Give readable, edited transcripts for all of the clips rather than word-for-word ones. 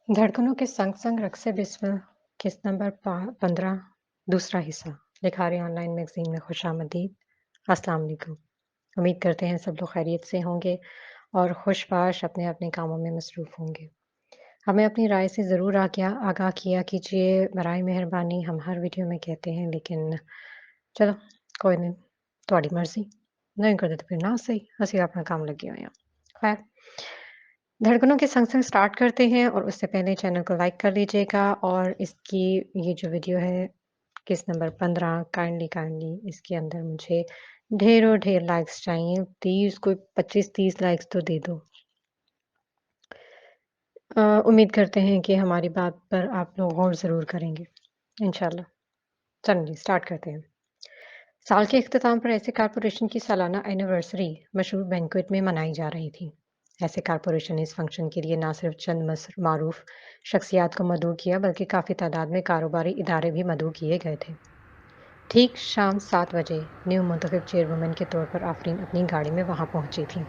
धड़कनों के संग संग रक्से बिस्मिल किस्त नंबर 15 दूसरा हिस्सा लिखारी ऑनलाइन मैगजीन में खुशामदीद। अस्सलाम वालेकुम। उम्मीद करते हैं सब लोग खैरियत से होंगे और खुशबाश अपने अपने कामों में मसरूफ़ होंगे। हमें अपनी राय से ज़रूर आगाह किया कीजिए बराए मेहरबानी। हम हर वीडियो में कहते हैं लेकिन चलो कोई नहीं, थोड़ी मर्ज़ी। नहीं करते तो फिर ना सही, ਅਸੀਂ अपना काम लगे हुए हैं। खैर, धड़कनों के संग संग स्टार्ट करते हैं और उससे पहले चैनल को लाइक कर लीजिएगा और इसकी ये जो वीडियो है किस नंबर 15 काइंडली काइंडली इसके अंदर मुझे ढेरों ढेर लाइक्स चाहिए। 30 कोई 25-30 लाइक्स तो दे दो। उम्मीद करते हैं कि हमारी बात पर आप लोग गौर ज़रूर करेंगे इंशाल्लाह। चलिए स्टार्ट करते हैं। साल के इख्तिताम पर ऐसे कारपोरेशन की सालाना एनिवर्सरी मशहूर बैंक्वेट में मनाई जा रही थी। ऐसे कारपोरेशन ने इस फंक्शन के लिए न सिर्फ चंद मारूफ शख्सियात को मदऊ किया बल्कि काफ़ी तादाद में कारोबारी इदारे भी मदऊ किए गए थे। ठीक शाम 7 बजे न्यू मुंतखब चेयरवुमन के तौर पर आफरीन अपनी गाड़ी में वहां पहुंची थी।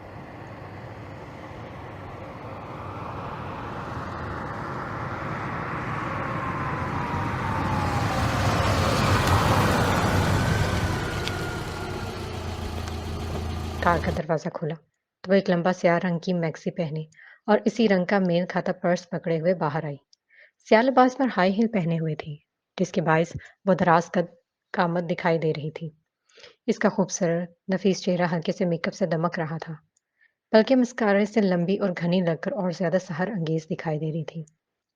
कार का दरवाज़ा खुला तो वो एक लंबा स्याह रंग की मैक्सी पहने और इसी रंग का मेल खाता पर्स पकड़े हुए बाहर आई। स्याह लिबास पर हाई हील पहने हुए थी, जिसके बायस वो दराज कद कामत दिखाई दे रही थी। इसका खूबसूरत नफीस चेहरा हल्के से मेकअप से दमक रहा था, बल्कि मस्कारे से लंबी और घनी लगकर और ज्यादा सहर अंगेज दिखाई दे रही थी।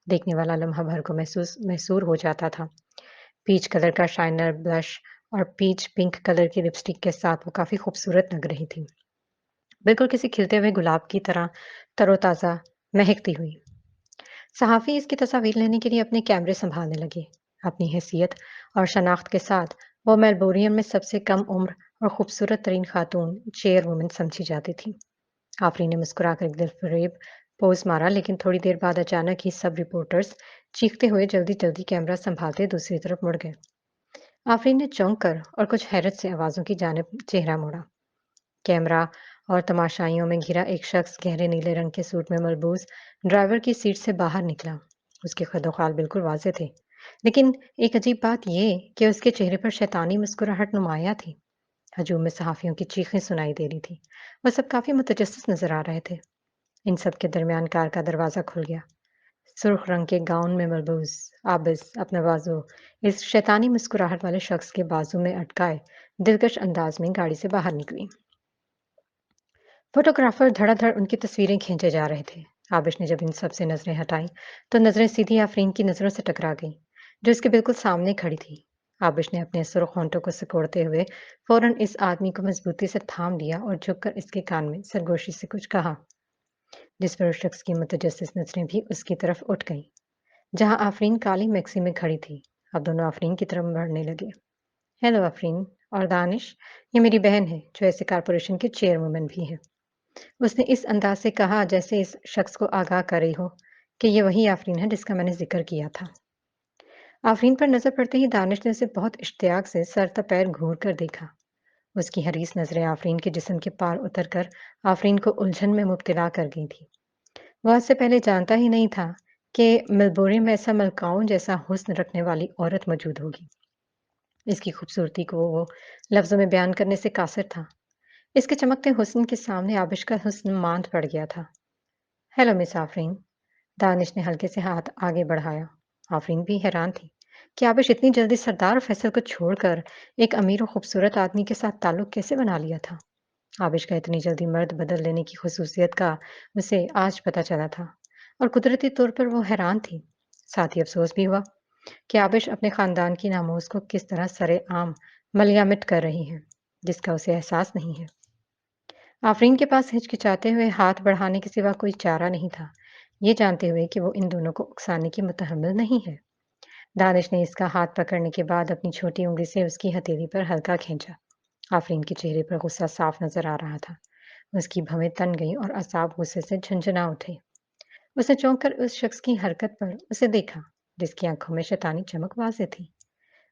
देखने वाला लम्हा भर को महसूर हो जाता था। पीच कलर का शाइनर ब्लश और पीच पिंक कलर की लिपस्टिक के साथ वो काफी खूबसूरत लग रही थी, बिल्कुल किसी खिलते हुए गुलाब की तरह तरोताजा महकती हुई। सहाफ़ी इसकी तस्वीर लेने के लिए अपने कैमरे संभालने लगे। अपनी हैसियत और शनाख्त के साथ वो मेलबोरियन में सबसे कम उम्र और खूबसूरत तरीन खातून चेयरवुमन समझी जाती थी। आफरीन ने मुस्कुराकर एक दिलफरेब पोज मारा, लेकिन थोड़ी देर बाद अचानक ही सब रिपोर्टर्स चीखते हुए जल्दी जल्दी कैमरा संभालते दूसरी तरफ मुड़ गए। आफरीन ने चौंक कर और कुछ हैरत से आवाज़ों की जानिब चेहरा मोड़ा। कैमरा और तमाशाइयों में घिरा एक शख्स गहरे नीले रंग के सूट में मलबूस ड्राइवर की सीट से बाहर निकला। उसके कदोखाल बिल्कुल वाजे थे, लेकिन एक अजीब बात यह कि उसके चेहरे पर शैतानी मुस्कुराहट नुमाया थी। हजूम में सहाफियों की चीखें सुनाई दे रही थी। वह सब काफी मुतजस्सिस नजर आ रहे थे। इन सब के दरमियान कार का दरवाजा खुल गया। सुर्ख रंग के गाउन में मलबूस आबिस अपना बाजू इस शैतानी मुस्कुराहट वाले शख्स के बाजू में अटकाए दिलकश अंदाज में गाड़ी से बाहर निकली। फोटोग्राफर धड़ाधड़ उनकी तस्वीरें खींचे जा रहे थे। आबिश ने जब इन सब से नजरें हटाई तो नजरें सीधी आफरीन की नजरों से टकरा गईं, जो इसके बिल्कुल सामने खड़ी थी। आबिश ने अपने सुर्ख होंठों को सिकोड़ते हुए फौरन इस आदमी को मजबूती से थाम लिया और झुककर इसके कान में सरगोशी से कुछ कहा, जिस पर उस शख्स की मुतजस्सिस नजरें भी उसकी तरफ उठ गईं। जहां आफरीन काली मैक्सी में खड़ी थी, अब दोनों आफरीन की तरफ बढ़ने लगे। हेलो आफरीन और दानिश, ये मेरी बहन है जो ऐसे कारपोरेशन के चेयरवुमन भी है। उसने इस अंदाज से कहा जैसे इस शख्स को आगाह कर रही हो कि ये वही आफरीन है जिसका मैंने जिक्र किया था। आफरीन पर नजर पड़ते ही दानिश ने उसे बहुत इश्तियाक से सर पैर घूर कर देखा। उसकी हरीस नजरें आफरीन के जिस्म के पार उतर कर आफरीन को उलझन में मुब्तला कर गई थी। वह इससे पहले जानता ही नहीं था कि मेलबोर्न में ऐसा मलकाऊं जैसा हुस्न रखने वाली औरत मौजूद होगी। इसकी खूबसूरती को वो लफ्जों में बयान करने से कासिर था। इसके चमकते हुस्न के सामने आबिश का हुस्न मांद पड़ गया था। Hello miss Afreen. दानिश ने हल्के से हाथ आगे बढ़ाया। आफरीन भी हैरान थी कि आबिश इतनी जल्दी सरदार और फैसल को छोड़कर एक अमीर और खूबसूरत आदमी के साथ ताल्लुक कैसे बना लिया था। आबिश का इतनी जल्दी मर्द बदल लेने की खसूसियत का उसे आज पता चला था और कुदरती तौर पर वो हैरान थी। साथ ही अफसोस भी हुआ कि आबिश अपने खानदान की नामोज को किस तरह सरेआम मलियामिट कर रही है, जिसका उसे एहसास नहीं है। आफरीन के पास हिचकिचाते हुए हाथ बढ़ाने के सिवा कोई चारा नहीं था, ये जानते हुए कि वो इन दोनों को उकसाने की मुतहम्मिल नहीं है। दानिश ने इसका हाथ पकड़ने के बाद अपनी छोटी उंगली से उसकी हथेली पर हल्का खींचा। आफरीन के चेहरे पर गुस्सा साफ नजर आ रहा था। उसकी भवें तन गईं और असाब गुस्से से झंझना उठे। उसने चौंक कर उस शख्स की हरकत पर उसे देखा, जिसकी आंखों में शैतानी चमक वाज़ेह थी।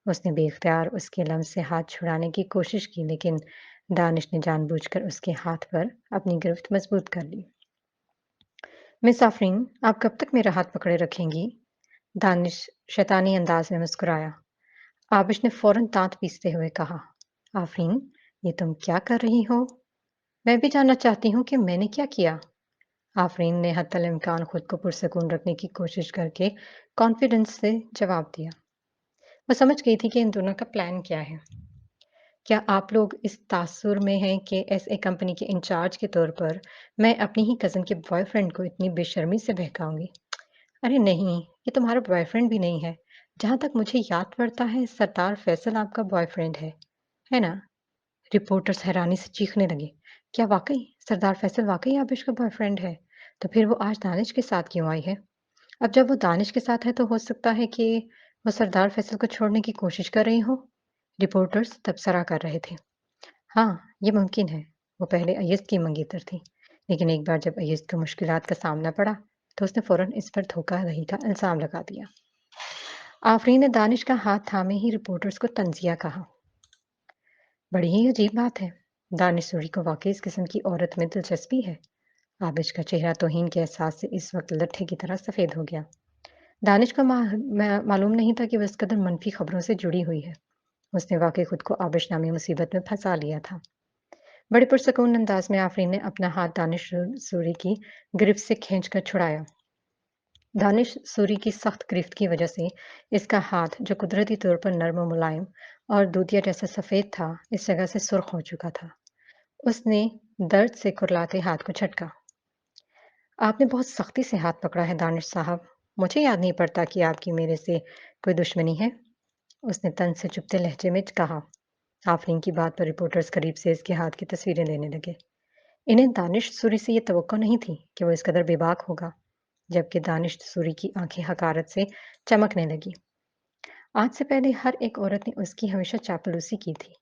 उसने बेख्तियार उसके लम्स से हाथ छुड़ाने की कोशिश की, लेकिन दानिश ने जानबूझकर उसके हाथ पर अपनी गिरफ्त मजबूत कर ली। मिस आफरीन, आप कब तक मेरा हाथ पकड़े रखेंगी? दानिश शैतानी अंदाज में मुस्कुराया। आबिश ने फौरन दांत पीसते हुए कहा, आफरीन, ये तुम क्या कर रही हो? मैं भी जानना चाहती हूँ कि मैंने क्या किया। आफरीन ने हत्तल इम्कान खुद को पुरसकून रखने की कोशिश करके कॉन्फिडेंस से जवाब दिया। वो समझ गई थी कि इन दोनों का प्लान क्या है। क्या आप लोग इस तासुर में हैं कि एसए कंपनी के इंचार्ज के तौर पर मैं अपनी ही कज़न के बॉयफ्रेंड को इतनी बेशर्मी से बहकाऊंगी? अरे नहीं, ये तुम्हारा बॉयफ्रेंड भी नहीं है। जहाँ तक मुझे याद पड़ता है, सरदार फैसल आपका बॉयफ्रेंड है ना? रिपोर्टर्स हैरानी से चीखने लगे। क्या वाकई सरदार फैसल वाकई आबिश का बॉयफ्रेंड है? तो फिर वो आज दानिश के साथ क्यों आई है? अब जब वो दानिश के साथ है तो हो सकता है कि वो सरदार फैसल को छोड़ने की कोशिश कर रही हो। रिपोर्टर्स तबसरा कर रहे थे। हाँ, ये मुमकिन है। वो पहले अय्यज़ की मंगेतर थी, लेकिन एक बार जब अय्यज़ को मुश्किलात का सामना पड़ा, तो उसने फ़ौरन इस पर धोखाधड़ी का इल्ज़ाम लगा दिया। आफ़रीन ने दानिश का हाथ थामे ही रिपोर्टर्स को तंज़िया कहा। बड़ी ही अजीब बात है। दानिश सूरी को वाक़ई इस किस्म की औरत में दिलचस्पी है। आबिश का चेहरा तौहीन के एहसास से इस वक़्त लट्ठे की तरह सफ़ेद हो गया। दानिश को मालूम नहीं था कि वो इस कदर मनफ़ी ख़बरों से जुड़ी हुई है। उसने वाक़ई खुद को आबिश नामी मुसीबत में फँसा लिया था। बड़े पुरसकून अंदाज में आफरीन ने अपना हाथ दानिश सूरी की गिरफ्त से खींचकर छुड़ाया। दानिश सूरी की सख्त गिरफ्त की वजह से इसका हाथ, जो कुदरती तौर पर नर्म और मुलायम और दूधिया जैसा सफ़ेद था, इस जगह से सुर्ख हो चुका था। उसने दर्द से कुरलाते हाथ को झटका। आपने बहुत सख्ती से हाथ पकड़ा है दानिश साहब। मुझे याद नहीं पड़ता कि आपकी मेरे से कोई दुश्मनी है। उसने तंज से चुभते लहजे में कहा। आफरीन की बात पर रिपोर्टर्स करीब से इसके हाथ की तस्वीरें लेने लगे। इन्हें दानिश सूरी से ये तवक्को नहीं थी कि वो इस कदर बेबाक होगा, जबकि दानिश सूरी की आंखें हकारत से चमकने लगी। आज से पहले हर एक औरत ने उसकी हमेशा चापलूसी की थी,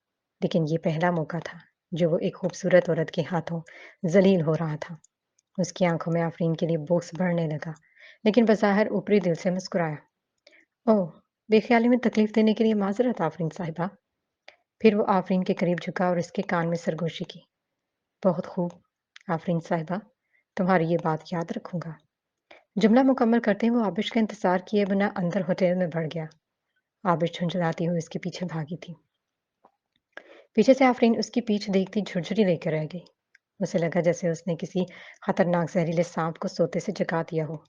लेकिन ये पहला मौका था जो वो एक खूबसूरत औरत के हाथों जलील हो रहा था। उसकी आंखों में आफरीन के लिए बोक्स बढ़ने लगा, लेकिन बज़ाहिर ऊपरी दिल से मुस्कुराया। ओह, बेख्याली में तकलीफ देने के लिए माजरत आफरीन साहिबा। फिर वो आफरीन के करीब झुका और इसके कान में सरगोशी की। बहुत खूब, आफरीन साहिबा, तुम्हारी ये बात याद रखूंगा। जुमला मुकम्मल करते हुए वो आबिश का इंतजार किए बिना अंदर होटल में बढ़ गया। आबिश झुंझलाती हुई उसके पीछे भागी थी। पीछे से आफरीन उसकी पीठ देखती झुरझुरी लेकर रह गई। उसे लगा जैसे उसने किसी खतरनाक जहरीले सांप को सोते से जगा दिया हो।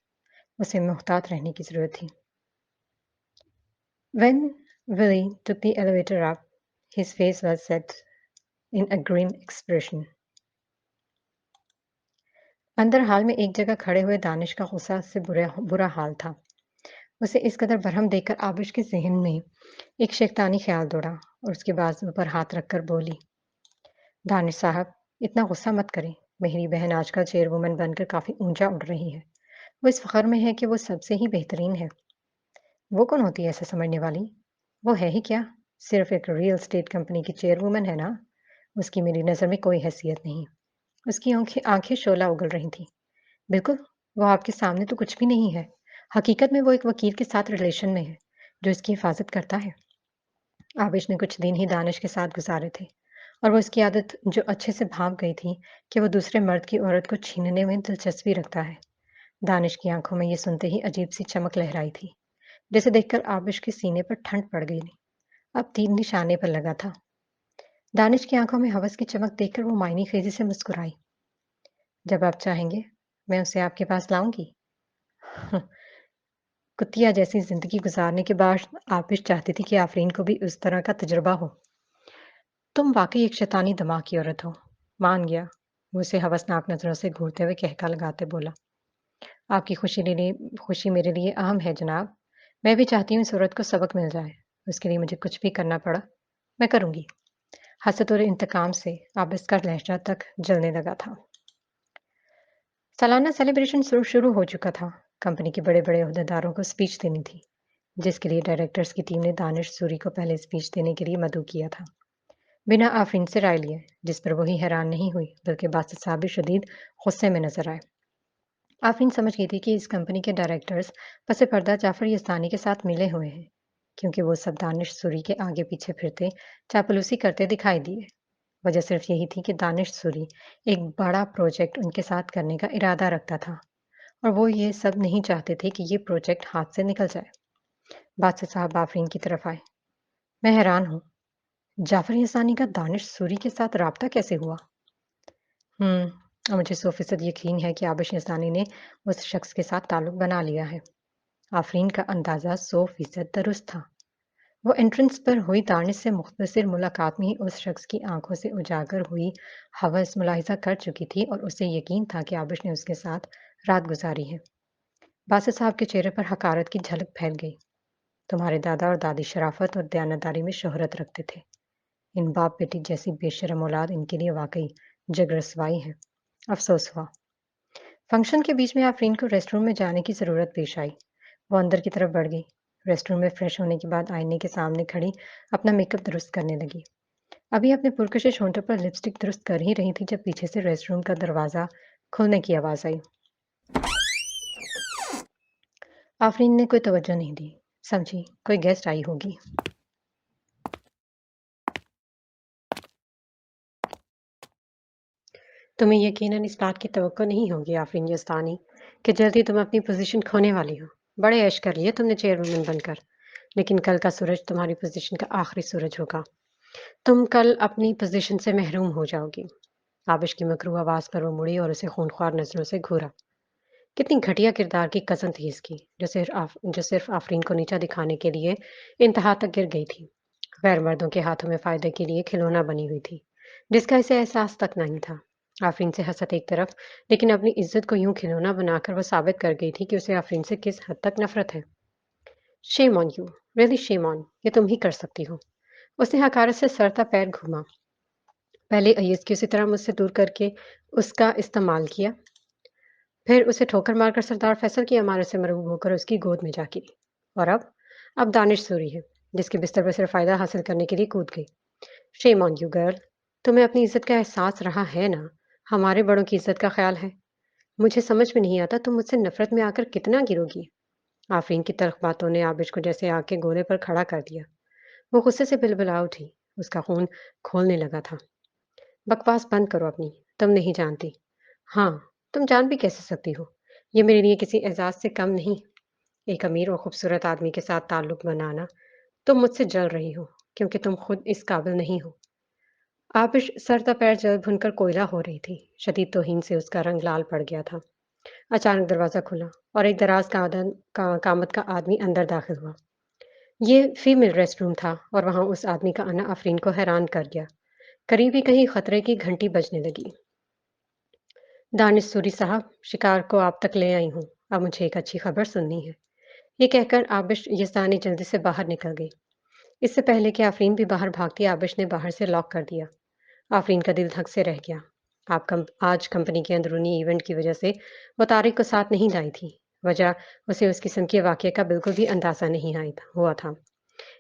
उसे मुहतात रहने की जरूरत थी। When Willie took the elevator up, his face was set in a grim expression. अंदर हाल में एक जगह खड़े हुए दानिश का गुस्सा से बुरा हाल था। उसे इस कदर बरहम देखकर आबिश के जहन में एक शैतानी ख्याल दौड़ा और उसके बाजू पर हाथ रखकर बोली, दानिश साहब, इतना गुस्सा मत करें। मेरी बहन आजकल चेयरवुमन बनकर काफी ऊंचा उड़ रही है। वो इस फख्र में है कि वो सबसे ही बेहतरीन है। वो कौन होती है ऐसा समझने वाली? वो है ही क्या? सिर्फ एक रियल एस्टेट कंपनी की चेयरवुमन है ना। उसकी मेरी नज़र में कोई हैसियत नहीं। उसकी आंखें आंखें शोला उगल रही थी। बिल्कुल, वो आपके सामने तो कुछ भी नहीं है। हकीकत में वो एक वकील के साथ रिलेशन में है, जो इसकी हिफाजत करता है। आबिश ने कुछ दिन ही दानिश के साथ गुजारे थे और वो इसकी आदत जो अच्छे से भाप गई थी कि वो दूसरे मर्द की औरत को छीनने में दिलचस्पी रखता है। दानिश की आंखों में ये सुनते ही अजीब सी चमक लहराई थी, जिसे देखकर आबिश के सीने पर ठंड पड़ गई। अब तीर निशाने पर लगा था। दानिश की आंखों में हवस की चमक देखकर वो मायने खेजी से मुस्कुराई। जब आप चाहेंगे, मैं उसे आपके पास लाऊंगी। कुतिया जैसी जिंदगी गुजारने के बाद आबिश चाहती थी कि आफरीन को भी उस तरह का तजुर्बा हो। तुम वाकई एक शैतानी दिमाग की औरत हो। मान गया। वो उसे हवसनाक नजरों से घूरते हुए कहका लगाते बोला। आपकी खुशी मेरे लिए अहम है जनाब। मैं भी चाहती हूँ इस औरत को सबक मिल जाए। उसके लिए मुझे कुछ भी करना पड़ा, मैं करूंगी। हसरत और इंतकाम से आबिस का लहजा तक जलने लगा था। सालाना सेलिब्रेशन शुरू हो चुका था। कंपनी के बड़े-बड़े ओहदेदारों को स्पीच देनी थी, जिसके लिए डायरेक्टर्स की टीम ने दानिश सूरी को पहले स्पीच देने के लिए मदऊ किया था, बिना आफरीन से राय लिए, जिस पर वही हैरान नहीं हुई, बल्कि बादशाह शदीद गुस्से में नजर आए। आफरीन समझ गई थी कि इस कंपनी के डायरेक्टर्स पसे पर्दा जाफर यस्तानी के साथ मिले हुए हैं, क्योंकि वो सब दानिश सूरी के आगे पीछे फिरते चापलूसी करते दिखाई दिए। वजह सिर्फ यही थी कि दानिश सूरी एक बड़ा प्रोजेक्ट उनके साथ करने का इरादा रखता था اور وہ یہ سب نہیں چاہتے تھے کہ یہ پروجیکٹ ہاتھ سے نکل جائے۔ باسط صاحب آفرین کی طرف آئے۔ میں حیران ہوں، جعفر یسانی کا دانش سوری کے ساتھ رابطہ کیسے ہوا؟ اور مجھے 100% یقین ہے کہ آبش یسانی نے اس شخص کے ساتھ تعلق بنا لیا ہے۔ آفرین کا اندازہ 100% درست تھا۔ وہ انٹرنس پر ہوئی دانش سے مختصر ملاقات میں ہی اس شخص کی آنکھوں سے اجاگر ہوئی ہوس ملاحظہ کر چکی تھی اور اسے یقین تھا کہ آبش نے اس کے ساتھ رات گزاری ہے۔ باسط صاحب کے چہرے پر حقارت کی جھلک پھیل گئی۔ تمہارے دادا اور دادی شرافت اور دیانتداری میں شہرت رکھتے تھے۔ ان باپ بیٹی جیسی بے شرم اولاد ان کے لیے واقعی جگ رسوائی ہے۔ افسوس ہوا۔ فنکشن کے بیچ میں آفرین کو ریسٹ روم میں جانے کی ضرورت پیش آئی۔ وہ اندر کی طرف بڑھ گئی۔ ریسٹ روم میں فریش ہونے کے بعد آئینے کے سامنے کھڑی اپنا میک اپ درست کرنے لگی۔ ابھی اپنے پرکشش ہونٹوں پر لپسٹک درست کر ہی رہی تھی جب پیچھے سے ریسٹ روم کا دروازہ کھلنے کی آواز آئی۔ آفرین نے کوئی توجہ نہیں دی، سمجھی کوئی گیسٹ آئی ہوگی۔ تمہیں یقیناً اس بات کی توقع نہیں ہوگی آفرین یزدانی کہ جلدی تم اپنی پوزیشن کھونے والی ہو۔ بڑے عیش کر لیے تم نے چیئر وومن بن کر، لیکن کل کا سورج تمہاری پوزیشن کا آخری سورج ہوگا۔ تم کل اپنی پوزیشن سے محروم ہو جاؤ گی۔ آبش کی مکروہ آواز پر وہ مڑی اور اسے خونخوار نظروں سے گھورا۔ کتنی گھٹیا کردار کی کزن تھی اس کی، جو صرف آفرین کو نیچا دکھانے کے لیے انتہا تک گر گئی تھی۔ غیر مردوں کے ہاتھوں میں فائدے کے لیے کھلونا بنی ہوئی تھی، جس کا اسے احساس تک نہیں تھا۔ آفرین سے حسد ایک طرف، لیکن اپنی عزت کو یوں کھلونا بنا کر وہ ثابت کر گئی تھی کہ اسے آفرین سے کس حد تک نفرت ہے۔ شیم آن یو، ریئلی شیم آن، یہ تم ہی کر سکتی ہو۔ اس نے حقارت سے سر تا پیر گھوما۔ پہلے ایس کی اسی طرح مجھ سے دور کر کے اس کا استعمال کیا، پھر اسے ٹھوکر مار کر سردار فیصل کی عمارت سے مرعوب ہو کر اس کی گود میں جا گری، اور اب دانش سوری ہے جس کے بستر پر صرف فائدہ حاصل کرنے کے لیے کود گئی۔ شیم آن یو گرل، تمہیں اپنی عزت کا احساس رہا ہے نا؟ ہمارے بڑوں کی عزت کا خیال ہے؟ مجھے سمجھ میں نہیں آتا تم مجھ سے نفرت میں آ کر کتنا گرو گی۔ آفرین کی تلخ باتوں نے آبش کو جیسے آگ کے گولے پر کھڑا کر دیا۔ وہ غصے سے بلبلا اٹھی، اس کا خون کھولنے لگا تھا۔ بکواس بند کرو اپنی، تم نہیں جانتی۔ ہاں، تم جان بھی کیسے سکتی ہو؟ یہ میرے لیے کسی اعزاز سے کم نہیں۔ ایک امیر اور خوبصورت آدمی کے ساتھ تعلق بنانا۔ تم مجھ سے جل رہی ہو کیونکہ تم خود اس قابل نہیں ہو۔ آبش سر تا پیر جل بھن کر کوئلہ ہو رہی تھی۔ شدید توہین سے اس کا رنگ لال پڑ گیا تھا۔ اچانک دروازہ کھلا اور ایک دراز قامت کا آدمی اندر داخل ہوا۔ یہ فیمیل ریسٹ روم تھا اور وہاں اس آدمی کا آنا آفرین کو حیران کر گیا۔ قریب ہی کہیں خطرے کی گھنٹی بجنے لگی۔ دانش سوری صاحب، شکار کو آپ تک لے آئی ہوں، اب مجھے ایک اچھی خبر سننی ہے۔ یہ کہہ کر آبش یزدانی جلدی سے باہر نکل گئی۔ اس سے پہلے کہ آفرین بھی باہر بھاگتی، آبش نے باہر سے لاک کر دیا۔ آفرین کا دل دھک سے رہ گیا۔ آج کمپنی کے اندرونی ایونٹ کی وجہ سے وہ طارق کو ساتھ نہیں لائی تھی۔ وجہ اسے اس قسم کے واقعے کا بالکل بھی اندازہ نہیں ہوا تھا۔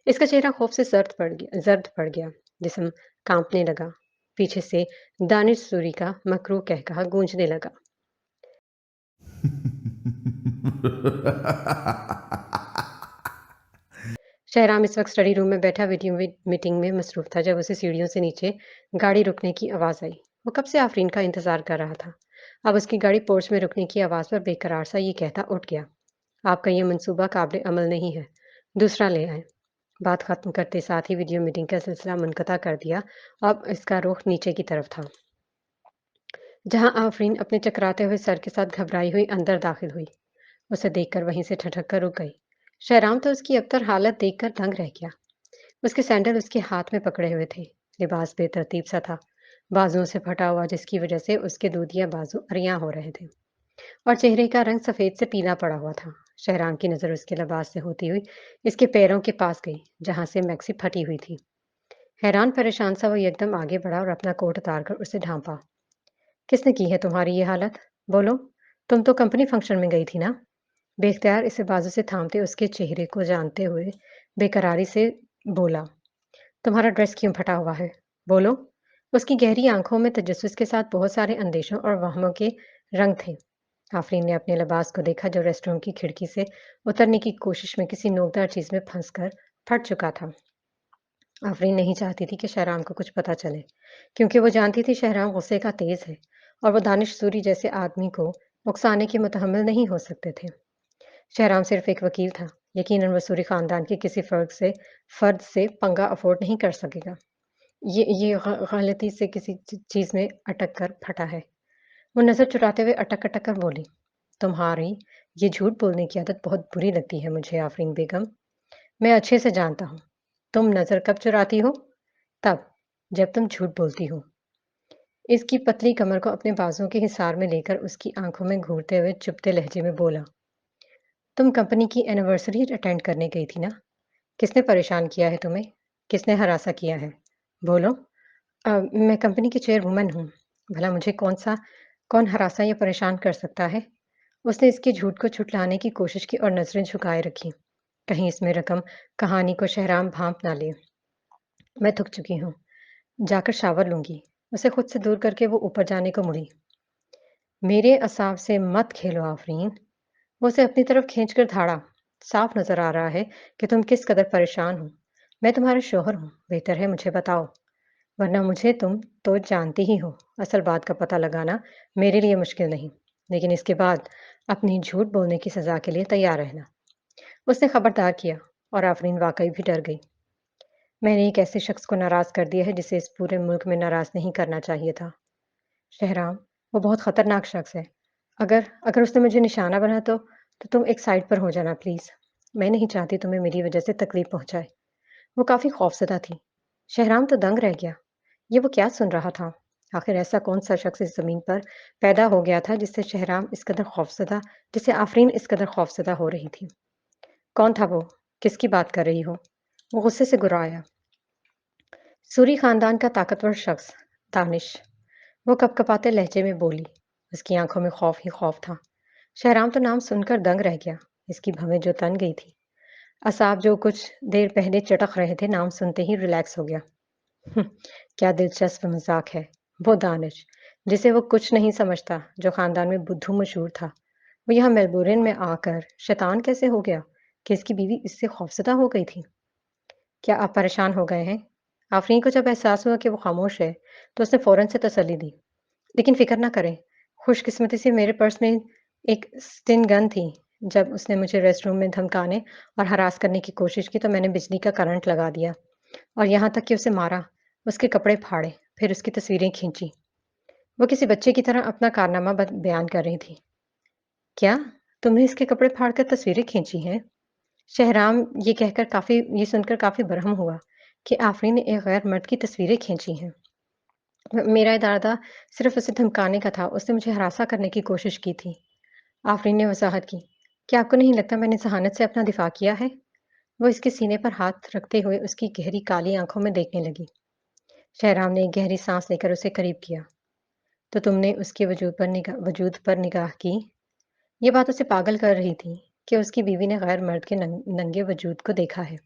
اس کا چہرہ خوف سے زرد پڑ گیا، جسم کانپنے لگا۔ پیچھے سے دانش سوری کا مکروہ کہا گونجنے لگا۔ شہرام اس وقت اسٹڈی روم میں بیٹھا ویڈیو میٹنگ میں مصروف تھا جب اسے سیڑھیوں سے نیچے گاڑی رکنے کی آواز آئی۔ وہ کب سے آفرین کا انتظار کر رہا تھا۔ اب اس کی گاڑی پورچ میں رکنے کی آواز پر بے قرار سا یہ کہتا اٹھ گیا، آپ کا یہ منصوبہ قابل عمل نہیں ہے، دوسرا لے آئیں۔ بات ختم کرتے ساتھ ہی ویڈیو میٹنگ کا سلسلہ منقطع کر دیا۔ اب اس کا رخ نیچے کی طرف تھا، جہاں آفرین اپنے چکراتے ہوئے سر کے ساتھ گھبرائی ہوئی اندر داخل ہوئی۔ اسے دیکھ کر وہیں سے ٹھٹک کر رک گئی۔ شہرام تو اس کی ابتر حالت دیکھ کر دنگ رہ گیا۔ اس کے سینڈل اس کے ہاتھ میں پکڑے ہوئے تھے۔ لباس بے ترتیب سا تھا، بازوؤں سے پھٹا ہوا، جس کی وجہ سے اس کے دودیا بازو اریاں ہو رہے تھے، اور چہرے کا رنگ سفید سے پیلا پڑا ہوا تھا۔ شہرام کی نظر اس کے لباس سے ہوتی ہوئی اس کے پیروں کے پاس گئی، جہاں سے میکسی پھٹی ہوئی تھی۔ حیران پریشان سا وہ یکدم آگے بڑھا اور اپنا کوٹ اتار کر اسے ڈھانپا۔ کس نے کی ہے تمہاری یہ حالت؟ بولو، تم تو کمپنی فنکشن میں گئی تھی نا؟ بے اختیار اسے بازو سے تھامتے اس کے چہرے کو جانتے ہوئے بے قراری سے بولا، تمہارا ڈریس کیوں پھٹا ہوا ہے؟ بولو۔ اس کی گہری آنکھوں میں تجسس کے ساتھ بہت سارے اندیشوں اور وہموں کے رنگ تھے۔ آفرین نے اپنے لباس کو دیکھا جو ریسٹ روم کی کھڑکی سے اترنے کی کوشش میں کسی نوکدار چیز میں پھنس کر پھٹ چکا تھا۔ آفرین نہیں چاہتی تھی کہ شہرام کو کچھ پتہ چلے، کیونکہ وہ جانتی تھی شہرام غصے کا تیز ہے اور وہ دانش سوری جیسے آدمی کو उकसाने के मुतहम्मिल नहीं हो सकते थे। शहराम सिर्फ एक वकील था। यकीनन वो सूरी खानदान के किसी फर्द से पंगा अफोर्ड नहीं कर सकेगा। ये गलती से किसी चीज में अटक कर फटा है। वो नजर चुराते हुए अटक अटक कर बोली, तुम्हारी ये झूठ बोलने की आदत बहुत बुरी लगती है मुझे आफरीन बेगम। मैं अच्छे से जानता हूँ। तुम नजर कब चुराती हो? तब, जब तुम झूठ बोलती हो। इसकी पतली कमर को अपने बाजुओं के हिसार में लेकर उसकी आंखों में घूरते हुए चुपते लहजे में बोला, तुम कंपनी की एनिवर्सरी अटेंड करने गई थी ना? किसने परेशान किया है तुम्हें? किसने हरासा किया है? बोलो। मैं कंपनी की चेयरवुमन हूँ। भला मुझे कौन हरासा या परेशान कर सकता है? उसने इसके झूठ को छुटलाने की कोशिश की और नजरें झुकाए रखी। कहीं इसमें रकम कहानी को शहराम भांप ना ले। मैं थक चुकी हूँ। जाकर शावर लूंगी। उसे खुद से दूर करके वो ऊपर जाने को मुड़ी। मेरे असाब से मत खेलो आफरीन। वो उसे अपनी तरफ खींचकर धाड़ा। साफ नजर आ रहा है कि तुम किस कदर परेशान हो। मैं तुम्हारा शोहर हूँ। बेहतर है मुझे बताओ। वरना मुझे तुम तो जानती ही हो। असल बात का पता लगाना मेरे लिए मुश्किल नहीं। लेकिन इसके बाद अपनी झूठ बोलने की सजा के लिए तैयार रहना। उसने खबरदार किया और आफरीन वाकई भी डर गई। मैंने एक ऐसे शख्स को नाराज कर दिया है जिसे इस पूरे मुल्क में नाराज नहीं करना चाहिए था। शहराम, वो बहुत खतरनाक शख्स है। अगर अगर उसने मुझे निशाना बना तो तुम एक साइड पर हो जाना प्लीज। मैं नहीं चाहती तुम्हें मेरी वजह से तकलीफ पहुंचाए। वो काफी खौफजदा थी। शहराम तो दंग रह गया। ये वो क्या सुन रहा था? आखिर ऐसा कौन सा शख्स इस जमीन पर पैदा हो गया था जिससे शहराम इस कदर खौफजदा जिससे आफरीन इस कदर खौफजदा हो रही थी? कौन था वो? किसकी बात कर रही हो? वो गुस्से से गुर्राया। सूरी खानदान का ताकतवर शख्स, दानिश। वो कपकपाते लहजे में बोली। उसकी आंखों में खौफ ही खौफ था। शहराम तो नाम सुनकर दंग रह गया। इसकी भवें जो तन गई थी। असाब जो कुछ देर पहले चटक रहे थे नाम सुनते ही रिलैक्स हो गया। "हम्म, क्या दिलचस्प मजाक है। वो दानिश जिसे वो कुछ नहीं समझता, जो खानदान में बुद्धू मशहूर था, वो यहाँ मेलबोर्न में आकर शैतान कैसे हो गया कि इसकी बीवी इससे खौफजदा हो गई थी? क्या आप परेशान हो गए हैं? आफरीन को जब एहसास हुआ कि वो खामोश है तो उसने फौरन से तसल्ली दी। लेकिन फिक्र ना करें। खुशकिस्मती से मेरे पर्स में एक स्टिन गन थी। जब उसने मुझे रेस्टरूम में धमकाने और हरास करने की कोशिश की तो मैंने बिजली का करंट लगा दिया और यहाँ तक कि उसे मारा, उसके कपड़े फाड़े, फिर उसकी तस्वीरें खींची। वो किसी बच्चे की तरह अपना कारनामा बयान कर रही थी। क्या? तुमने इसके कपड़े फाड़कर तस्वीरें खींची हैं? शहराम ये सुनकर काफी बरहम हुआ कि आफरीन ने एक गैर मर्द की तस्वीरें खींची हैं। मेरा इरादा सिर्फ उसे धमकाने का था। उसने मुझे हरासा करने की कोशिश की थी। आफरीन ने वजाहत की। क्या आपको नहीं लगता मैंने जहानत से अपना दिफा किया है? वो इसके सीने पर हाथ रखते हुए उसकी गहरी काली आंखों में देखने लगी। शहराम ने एक गहरी सांस लेकर उसे करीब किया। तो तुमने उसके वजूद पर निगाह की? ये बात उसे पागल कर रही थी कि उसकी बीवी ने गैर मर्द के नंगे वजूद को देखा है।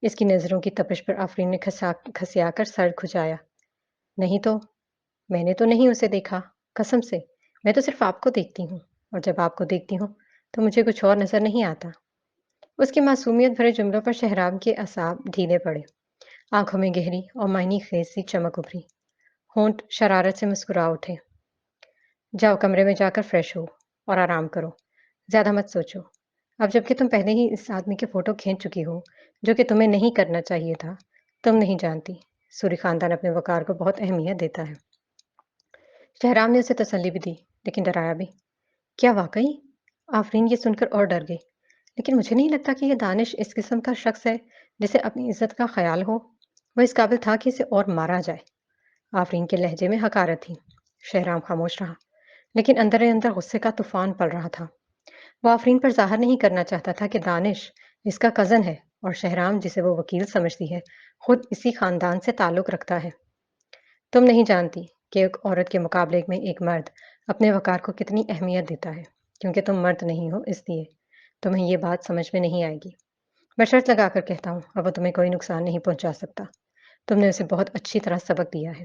इसकी नजरों की तपिश पर आफरीन ने खसिया कर सर खुजाया। नहीं तो, मैंने तो नहीं उसे देखा। कसम से। मैं तो सिर्फ आपको देखती हूँ और जब आपको देखती हूँ तो मुझे कुछ और नजर नहीं आता। उसकी मासूमियत भरे जुमलों पर शहराम के असाब ढीले पड़े। आंखों में गहरी और मायनी खेज सी चमक उभरी। होंठ शरारत से मुस्कुरा उठे। जाओ कमरे में जाकर फ्रेश हो और आराम करो। ज्यादा मत सोचो। अब जबकि तुम पहले ही इस आदमी के फोटो खींच चुकी हो, जो कि तुम्हें नहीं करना चाहिए था। तुम नहीं जानती, सूरी खानदान अपने वकार को बहुत अहमियत देता है। शहराम ने उसे तसल्ली भी दी, लेकिन डराया भी। क्या वाकई? आफरीन ये सुनकर और डर गई। लेकिन मुझे नहीं लगता कि यह दानिश इस किस्म का शख्स है जिसे अपनी इज्जत का ख्याल हो। वह इस काबिल था कि इसे और मारा जाए। आफरीन के लहजे में हकारत थी। शहराम खामोश रहा, लेकिन अंदर ही अंदर गुस्से का तूफान पल रहा था। वो आफरीन पर जाहिर नहीं करना चाहता था कि दानिश इसका कजन है और शहराम जिसे वो वकील समझती है खुद इसी खानदान से ताल्लुक रखता है। तुम नहीं जानती कि एक औरत के मुकाबले में एक मर्द अपने वकार को कितनी अहमियत देता है। क्योंकि तुम मर्द नहीं हो इसलिए तुम्हें ये बात समझ में नहीं आएगी। मैं शर्त लगाकर कहता हूँ अब वो तुम्हें कोई नुकसान नहीं पहुंचा सकता। तुमने उसे बहुत अच्छी तरह सबक दिया है।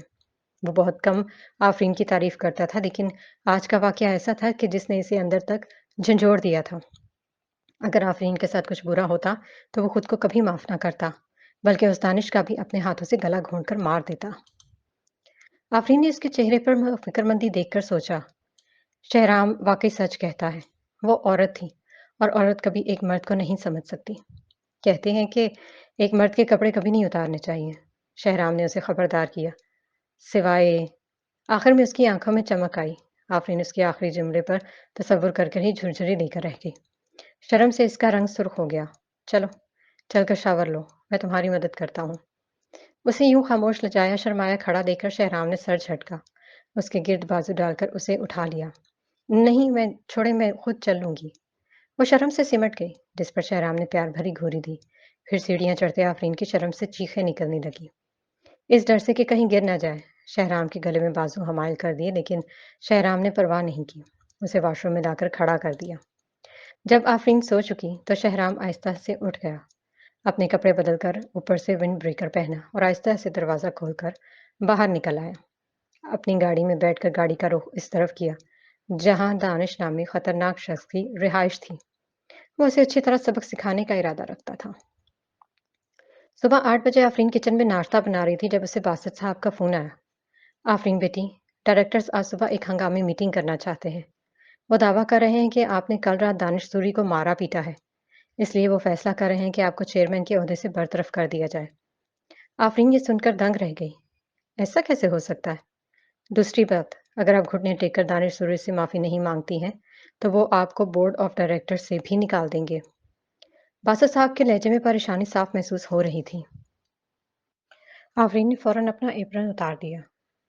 वो बहुत कम आफरीन की तारीफ करता था, लेकिन आज का वाकया ऐसा था कि जिसने इसे अंदर तक झंझोड़ दिया था। अगर आफरीन के साथ कुछ बुरा होता तो वो खुद को कभी माफ ना करता, बल्कि उस दानिश का भी अपने हाथों से गला घोंट कर मार देता। आफरीन ने उसके चेहरे पर फिक्रमंदी देखकर सोचा, شہرام واقعی سچ کہتا ہے۔ وہ عورت تھی اور عورت کبھی ایک مرد کو نہیں سمجھ سکتی۔ کہتے ہیں کہ ایک مرد کے کپڑے کبھی نہیں اتارنے چاہیے۔ شہرام نے اسے خبردار کیا، سوائے آخر میں اس کی آنکھوں میں چمک آئی۔ آفرین اس کے آخری جملے پر تصور کر کر ہی جھرجھری دے کر رہ گئی۔ شرم سے اس کا رنگ سرخ ہو گیا۔ چلو چل کر شاور لو، میں تمہاری مدد کرتا ہوں۔ اسے یوں خاموش لجایا شرمایا کھڑا دیکھ کر شہرام نے سر جھٹکا، اس کے گرد بازو ڈال کر اسے اٹھا لیا۔ نہیں، میں چھوڑے، میں خود چل لوں گی۔ وہ شرم سے سمٹ گئی، جس پر شہرام نے پیار بھری گھوری دی۔ پھر سیڑھیاں چڑھتے آفرین کی شرم سے چیخیں نکلنے لگی، اس ڈر سے کہ کہیں گر نہ جائے۔ شہرام کے گلے میں بازو حمائل کر دیے، لیکن شہرام نے پرواہ نہیں کی، اسے واش روم میں لا کر کھڑا کر دیا۔ جب آفرین سو چکی تو شہرام آہستہ سے اٹھ گیا، اپنے کپڑے بدل کر اوپر سے ونڈ بریکر پہنا اور آہستہ سے دروازہ کھول کر باہر نکل آیا۔ اپنی گاڑی میں بیٹھ کر گاڑی کا رخ اس طرف کیا جہاں دانش نامی خطرناک شخص کی رہائش تھی۔ وہ اسے اچھی طرح سبق سکھانے کا ارادہ رکھتا تھا۔ صبح 8 بجے آفرین کچن میں ناشتہ بنا رہی تھی جب اسے باسط صاحب کا فون آیا۔ آفرین بیٹی، ڈائریکٹرز آج صبح ایک ہنگامی میٹنگ کرنا چاہتے ہیں۔ وہ دعویٰ کر رہے ہیں کہ آپ نے کل رات دانش سوری کو مارا پیٹا ہے، اس لیے وہ فیصلہ کر رہے ہیں کہ آپ کو چیئرمین کے عہدے سے برطرف کر دیا جائے۔ آفرین یہ سن کر دنگ رہ گئی۔ ایسا کیسے ہو سکتا ہے؟ دوسری بات، اگر آپ گھٹنے ٹیک کر دانش سوری سے معافی نہیں مانگتی ہیں تو وہ آپ کو بورڈ آف ڈائریکٹر سے بھی نکال دیں گے۔ باسط صاحب کے لہجے میں پریشانی صاف محسوس ہو رہی تھی۔ آفرین نے فوراً اپنا ایپرن اتار دیا۔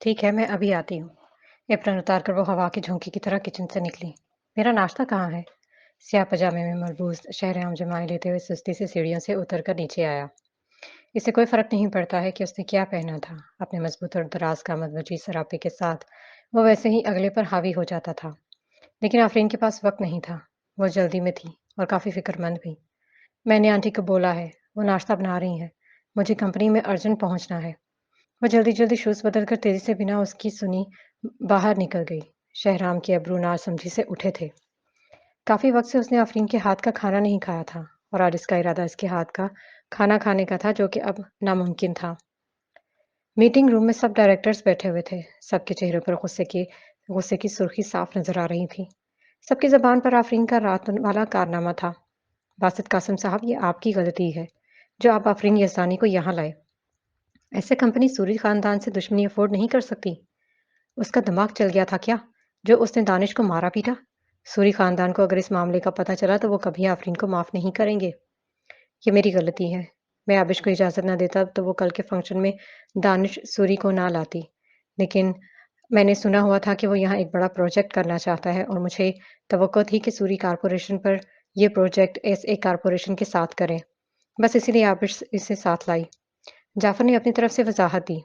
ٹھیک ہے، میں ابھی آتی ہوں۔ ایپرن اتار کر وہ ہوا کے جھونکے کی طرح کچن سے نکلی۔ میرا ناشتہ کہاں ہے؟ سیاہ پاجامے میں ملبوس شہرام جمائے لیتے ہوئے سستی سے سیڑھیوں سے اتر کر نیچے آیا۔ اسے کوئی فرق نہیں پڑتا ہے کہ اس نے کیا پہنا تھا۔ اپنے مضبوط اور دراز قامت وجیز سراپے کے ساتھ وہ ویسے ہی اگلے پر حاوی ہو جاتا تھا۔ لیکن آفرین کے پاس وقت نہیں تھا، وہ جلدی میں تھی اور کافی فکر مند بھی۔ میں نے آنٹی کو بولا ہے، وہ ناشتہ بنا رہی ہیں، مجھے کمپنی میں ارجنٹ پہنچنا ہے۔ وہ جلدی جلدی شوز بدل کر تیزی سے بنا اس کی سنی باہر نکل گئی۔ شہرام کے ابرو ناز سمجھی سے اٹھے تھے۔ کافی وقت سے اس نے آفرین کے ہاتھ کا کھانا نہیں کھایا تھا اور آج اس کا ارادہ اس کے ہاتھ کا کھانا کھانے کا تھا، جو کہ اب ناممکن تھا۔ میٹنگ روم میں سب ڈائریکٹرز بیٹھے ہوئے تھے، سب کے چہروں پر غصے کی سرخی صاف نظر آ رہی تھی۔ سب کی زبان پر آفرین کا رات والا کارنامہ تھا۔ باسط قاسم صاحب، یہ آپ کی غلطی ہے جو آپ آفرین یزدانی کو یہاں لائے۔ ایسے کمپنی سوری خاندان سے دشمنی افورڈ نہیں کر سکتی۔ اس کا دماغ چل گیا تھا کیا جو اس نے دانش کو مارا پیٹا؟ سوری خاندان کو اگر اس معاملے کا پتہ چلا تو وہ کبھی آفرین کو معاف نہیں کریں گے۔ یہ میری غلطی ہے، میں آبش کو اجازت نہ دیتا تو وہ کل کے فنکشن میں دانش سوری کو نہ لاتی، لیکن میں نے سنا ہوا تھا کہ وہ یہاں ایک بڑا پروجیکٹ کرنا چاہتا ہے اور مجھے توقع تھی کہ سوری کارپوریشن پر یہ پروجیکٹ ایس اے کارپوریشن کے ساتھ کریں، بس اسی لیے آبش اسے ساتھ لائی۔ جعفر نے اپنی طرف سے وضاحت دی۔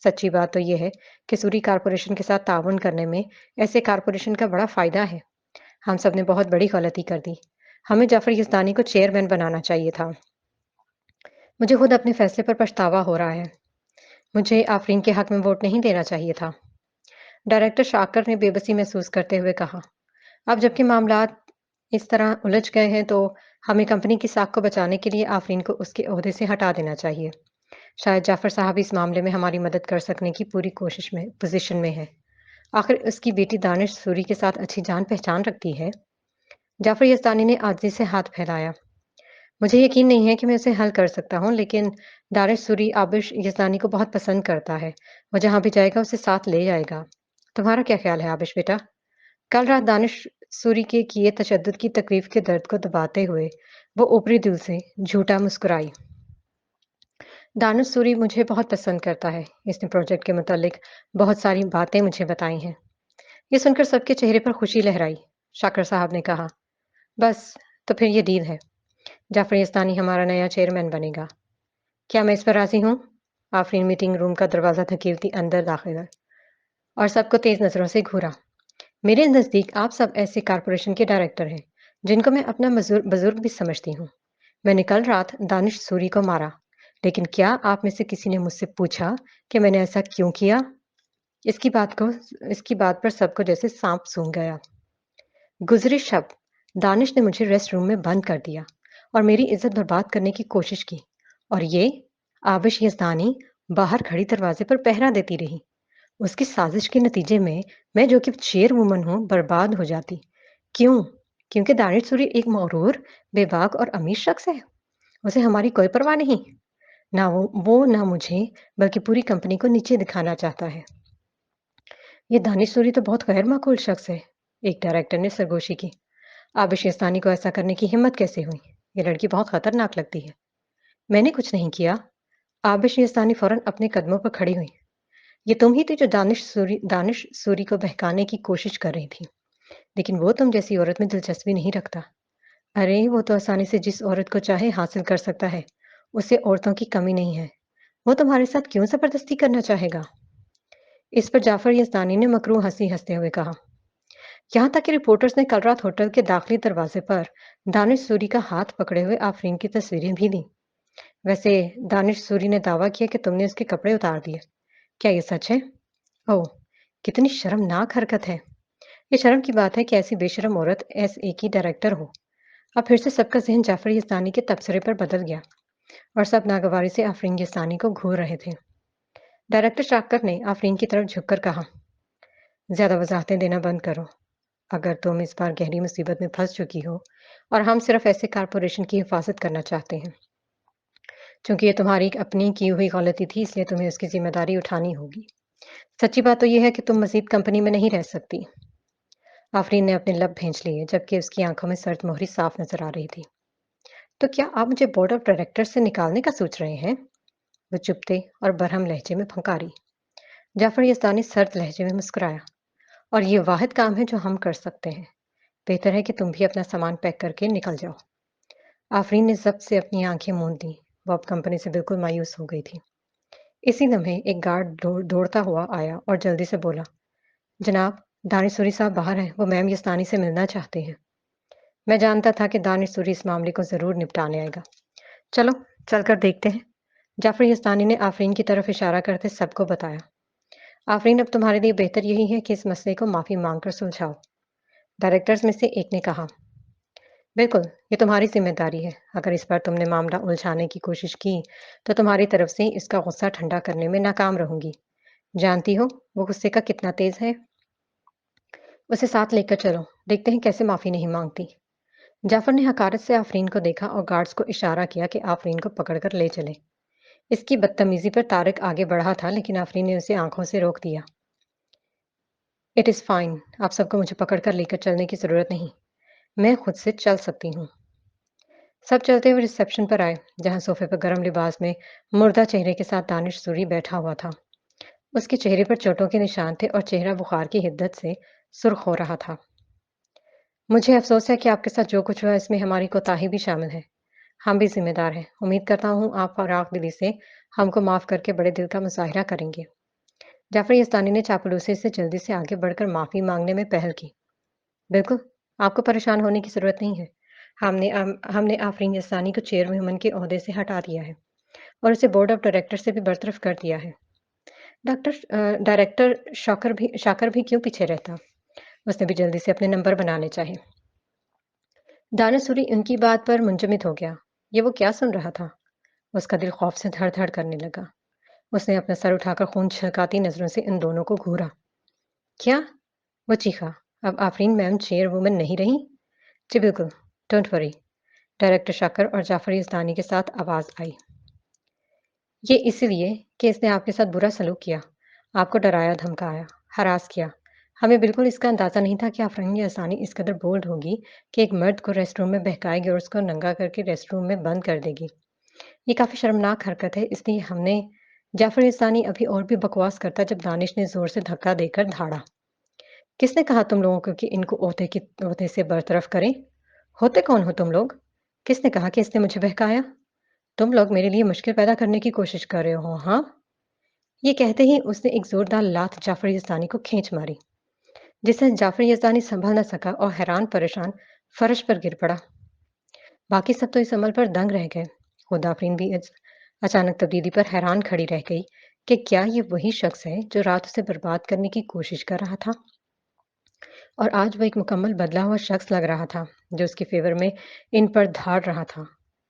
سچی بات تو یہ ہے کہ سوری کارپوریشن کے ساتھ تعاون کرنے میں ایسے کارپوریشن کا بڑا فائدہ ہے۔ ہم سب نے بہت بڑی غلطی کر دی، ہمیں جعفر یزدانی کو چیئرمین بنانا چاہیے تھا۔ مجھے خود اپنے فیصلے پر پچھتاوا ہو رہا ہے، مجھے آفرین کے حق میں ووٹ نہیں دینا چاہیے تھا۔ ڈائریکٹر شاکر نے بے بسی محسوس کرتے ہوئے کہا، اب جبکہ معاملات اس طرح الجھ گئے ہیں تو ہمیں کمپنی کی ساکھ کو بچانے کے لیے آفرین کو اس کے عہدے سے ہٹا دینا چاہیے۔ شاید جعفر صاحب اس معاملے میں ہماری مدد کر سکنے کی پوری پوزیشن میں ہے۔ آخر اس کی بیٹی دانش سوری کے ساتھ اچھی جان پہچان رکھتی ہے۔ جعفر یزدانی نے عاجزی سے ہاتھ پھیلایا۔ مجھے یقین نہیں ہے کہ میں اسے حل کر سکتا ہوں، لیکن دانش سوری آبش یزدانی کو بہت پسند کرتا ہے، وہ جہاں بھی جائے گا اسے ساتھ لے جائے گا۔ تمہارا کیا خیال ہے آبش بیٹا؟ کل رات دانش سوری کے کیے تشدد کی تکلیف کے درد کو دباتے ہوئے وہ اوپری دل سے جھوٹا مسکرائی۔ دانش سوری مجھے بہت پسند کرتا ہے، اس نے پروجیکٹ کے متعلق بہت ساری باتیں مجھے بتائی ہیں۔ یہ سن کر سب کے چہرے پر خوشی لہرائی۔ شاکر صاحب نے کہا، بس تو پھر یہ ڈیل ہے، جعفر یزدانی ہمارا نیا چیئرمین بنے گا۔ کیا میں اس پر راضی ہوں؟ آفرین میٹنگ روم کا دروازہ دھکیلتی اندر داخل ہوئی اور سب کو تیز نظروں سے گھورا۔ میرے نزدیک آپ سب ایسے کارپوریشن کے ڈائریکٹر ہیں جن کو میں اپنا بزرگ بھی سمجھتی ہوں۔ میں نے کل رات دانش سوری کو مارا، لیکن کیا آپ میں سے کسی نے مجھ سے پوچھا کہ میں نے ایسا کیوں کیا؟ اس کی بات پر سب کو جیسے سانپ سونگھ گیا۔ گزرے شب دانش نے مجھے ریسٹ روم میں بند کر دیا اور میری عزت برباد کرنے کی کوشش کی، اور یہ آبش یزدانی باہر کھڑی دروازے پر پہرا دیتی رہی۔ اس کی سازش کے نتیجے میں جو کہ چیئر وومن ہوں برباد ہو جاتی۔ کیوں؟ کیونکہ دانش سوری ایک مغرور، بے باک اور امیر شخص ہے۔ اسے ہماری کوئی پرواہ نہیں۔ نہ وہ نہ مجھے بلکہ پوری کمپنی کو نیچے دکھانا چاہتا ہے۔ یہ دانش سوری تو بہت غیر معقول شخص ہے، ایک ڈائریکٹر نے سرگوشی کی۔ آبش یستانی کو ایسا کرنے کی ہمت کیسے ہوئی؟ یہ لڑکی بہت خطرناک لگتی ہے۔ میں نے کچھ نہیں کیا۔ آبش یستانی فوراً اپنے قدموں پر کھڑی ہوئی۔ یہ تم ہی تھی جو دانش سوری کو بہکانے کی کوشش کر رہی تھی، لیکن وہ تم جیسی عورت میں دلچسپی نہیں رکھتا۔ ارے وہ تو آسانی سے جس عورت کو چاہے حاصل کر سکتا ہے، اسے عورتوں کی کمی نہیں ہے۔ وہ تمہارے ساتھ کیوں زبردستی کرنا چاہے گا؟ اس پر جعفر یزدانی نے مکروہ ہنسی ہنستے ہوئے کہا۔ یہاں تک کہ رپورٹرز نے کل رات ہوٹل کے داخلی دروازے پر دانش سوری کا ہاتھ پکڑے ہوئے آفرین کی تصویریں بھی دیں۔ ویسے دانش سوری نے دعویٰ کیا کہ تم نے اس کے کپڑے اتار دیے۔ کیا یہ سچ ہے؟ اوہ، کتنی شرمناک حرکت ہے۔ یہ شرم کی بات ہے کہ ایسی بے شرم عورت ایس اے کی ڈائریکٹر ہو۔ اب پھر سے سب کا ذہن جعفر یزدانی کے تبصرے پر بدل گیا اور سب ناگواری سے آفرین یزدانی کو گھور رہے تھے۔ ڈائریکٹر شاکر نے آفرین کی طرف جھک کر کہا، زیادہ وضاحتیں دینا بند کرو۔ اگر تم اس بار گہری مصیبت میں پھنس چکی ہو اور ہم صرف ایسے کارپوریشن کی حفاظت کرنا چاہتے ہیں، چونکہ یہ تمہاری اپنی کی ہوئی غلطی تھی، اس لیے تمہیں اس کی ذمہ داری اٹھانی ہوگی۔ سچی بات تو یہ ہے کہ تم مزید کمپنی میں نہیں رہ سکتی۔ آفرین نے اپنے لب بھینچ لیے جبکہ اس کی آنکھوں میں سرد مہری صاف نظر آ رہی تھی۔ تو کیا آپ مجھے بورڈ آف ڈائریکٹر سے نکالنے کا سوچ رہے ہیں؟ وہ چپتے اور برہم لہجے میں پھنکاری۔ جعفر یزدانی سرد لہجے میں مسکرایا، اور یہ واحد کام ہے جو ہم کر سکتے ہیں۔ بہتر ہے کہ تم بھی اپنا سامان پیک کر کے نکل جاؤ۔ آفرین نے ضبط سے اپنی آنکھیں موند دیں۔ وہ اب کمپنی سے بالکل مایوس ہو گئی تھی۔ اسی لمحے ایک گارڈ دوڑتا ہوا آیا اور جلدی سے بولا، جناب، دانش سوری صاحب باہر ہیں، وہ میم یزدانی سے ملنا چاہتے ہیں۔ میں جانتا تھا کہ دانش سوری اس معاملے کو ضرور نپٹانے آئے گا۔ چلو چل کر دیکھتے ہیں۔ جعفر یزدانی نے آفرین کی طرف اشارہ کرتے سب کو بتایا۔ آفرین، اب تمہارے لیے بہتر یہی ہے کہ اس مسئلے کو معافی مانگ کر سلجھاؤ۔ ڈائریکٹرز میں سے ایک نے کہا، بالکل، یہ تمہاری ذمہ داری ہے۔ اگر اس بار تم نے معاملہ الجھانے کی کوشش کی تو تمہاری طرف سے اس کا غصہ ٹھنڈا کرنے میں ناکام رہوں گی۔ جانتی ہو وہ غصے کا کتنا تیز ہے؟ اسے ساتھ لے کر چلو، دیکھتے ہیں کیسے معافی نہیں مانگتی۔ جعفر نے حقارت سے آفرین کو دیکھا اور گارڈز کو اشارہ کیا کہ آفرین کو پکڑ کر لے چلے۔ اس کی بدتمیزی پر طارق آگے بڑھا تھا، لیکن آفرین نے اسے آنکھوں سے روک دیا۔ اٹ از فائن، آپ سب کو مجھے پکڑ کر لے کر چلنے کی ضرورت نہیں، میں خود سے چل سکتی ہوں۔ سب چلتے ہوئے ریسیپشن پر آئے، جہاں صوفے پر گرم لباس میں مردہ چہرے کے ساتھ دانش سوری بیٹھا ہوا تھا۔ اس کے چہرے پر چوٹوں کے نشان تھے اور چہرہ بخار کی حدت سے سرخ ہو رہا تھا۔ مجھے افسوس ہے کہ آپ کے ساتھ جو کچھ ہوا اس میں ہماری کوتاہی بھی شامل ہے۔ ہم بھی ذمہ دار ہیں۔ امید کرتا ہوں آپ فراخ دلی سے ہم کو معاف کر کے بڑے دل کا مظاہرہ کریں گے۔ جعفر یزدانی نے چاپلوسی سے جلدی سے آگے بڑھ کر معافی مانگنے میں پہل کی۔ بالکل، آپ کو پریشان ہونے کی ضرورت نہیں ہے۔ ہم نے آفرین یزدانی کو چیئر وومن کے عہدے سے ہٹا دیا ہے اور اسے بورڈ آف ڈائریکٹر سے بھی برطرف کر دیا ہے۔ ڈائریکٹر شاکر بھی کیوں پیچھے رہتا؟ اس نے بھی جلدی سے اپنے نمبر بنانے چاہے۔ دانش سوری ان کی بات پر منجمد ہو گیا۔ یہ وہ کیا سن رہا تھا؟ اس کا دل خوف سے دھڑ دھڑ کرنے لگا۔ اس نے اپنا سر اٹھا کر خون چھلکاتی نظروں سے ان دونوں کو گھورا۔ کیا؟ وہ چیخا، اب آفرین میم چیئر وومن نہیں رہی؟ جی بالکل، ڈونٹ وری، ڈائریکٹر شاکر اور جعفر یزدانی کے ساتھ آواز آئی۔ یہ اس لیے کہ اس نے آپ کے ساتھ برا سلوک کیا، آپ کو ڈرایا دھمکایا، ہراس کیا۔ ہمیں بالکل اس کا اندازہ نہیں تھا کہ آفرین یزدانی اس قدر بولڈ ہوگی کہ ایک مرد کو ریسٹ روم میں بہکائے گی اور اس کو ننگا کر کے ریسٹ روم میں بند کر دے گی۔ یہ کافی شرمناک حرکت ہے، اس لیے ہم نے جعفر یزدانی ابھی اور بھی بکواس کرتا جب دانش نے زور سے دھکا دے کر دھاڑا۔ کس نے کہا تم لوگوں کو کہ ان کو عہدے سے برطرف کریں؟ ہوتے کون ہو تم لوگ؟ کس نے کہا کہ اس نے مجھے بہکایا؟ تم لوگ میرے لیے مشکل پیدا کرنے کی کوشش کر رہے ہو، ہاں؟ یہ کہتے ہی اس نے ایک زوردار لات جعفر یزدانی کو کھینچ ماری، جس سے جعفر یزدانی سنبھل نہ سکا اور حیران پریشان فرش پر گر پڑا۔ باقی سب تو اس عمل پر دنگ رہ گئے۔ خود آفرین بھی اس اچانک تبدیلی پر حیران کھڑی رہ گئی کہ کیا یہ وہی شخص ہے جو رات اسے برباد کرنے کی کوشش کر رہا تھا؟ اور آج وہ ایک مکمل بدلا ہوا شخص لگ رہا تھا جو اس کے فیور میں ان پر دھاڑ رہا تھا۔